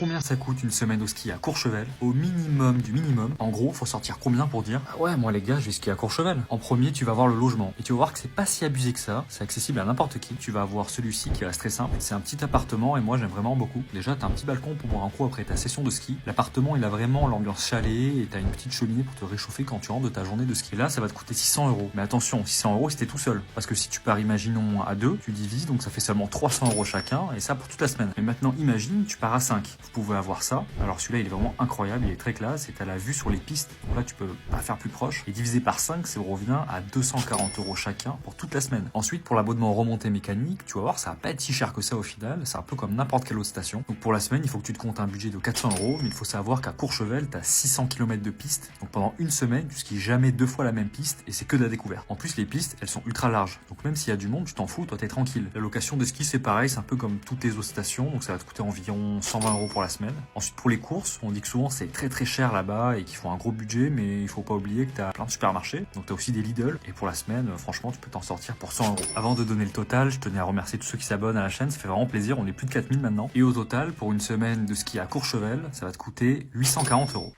Combien ça coûte une semaine au ski à Courchevel? Au minimum du minimum. En gros, faut sortir combien pour dire ah ouais, moi les gars, je vais skier à Courchevel. En premier, tu vas voir le logement et tu vas voir que c'est pas si abusé que ça. C'est accessible à n'importe qui. Tu vas avoir celui-ci qui reste très simple. C'est un petit appartement et moi j'aime vraiment beaucoup. Déjà, t'as un petit balcon pour boire un coup après ta session de ski. L'appartement, il a vraiment l'ambiance chalet et t'as une petite cheminée pour te réchauffer quand tu rentres de ta journée de ski. Là, ça va te coûter 600 euros. Mais attention, 600 euros si t'es tout seul. Parce que si tu pars, imaginons à deux, tu divises, donc ça fait seulement 300 euros chacun et ça pour toute la semaine. Mais maintenant, imagine, tu pars à 5. Vous pouvez avoir ça. Alors celui-là, il est vraiment incroyable, il est très classe et t'as la vue sur les pistes. Donc là, tu peux pas faire plus proche. Et divisé par 5, ça revient à 240 euros chacun pour toute la semaine. Ensuite, pour l'abonnement remontée mécanique, tu vas voir, ça va pas être si cher que ça au final. C'est un peu comme n'importe quelle autre station. Donc pour la semaine, il faut que tu te comptes un budget de 400 euros. Mais il faut savoir qu'à Courchevel, t'as 600 km de piste. Donc pendant une semaine, tu skis jamais deux fois la même piste et c'est que de la découverte. En plus, les pistes, elles sont ultra larges. Donc même s'il y a du monde, tu t'en fous, toi t'es tranquille. La location de ski, c'est pareil, c'est un peu comme toutes les autres stations. Donc ça va te coûter environ 120 euros pour la semaine. Ensuite, pour les courses, on dit que souvent c'est très cher là-bas et qu'ils font un gros budget, mais il faut pas oublier que tu as plein de supermarchés. Donc tu as aussi des Lidl et pour la semaine, franchement, tu peux t'en sortir pour 100 euros. Avant de donner le total, je tenais à remercier tous ceux qui s'abonnent à la chaîne, ça fait vraiment plaisir, on est plus de 4000 maintenant. Et au total, pour une semaine de ski à Courchevel, ça va te coûter 840 euros.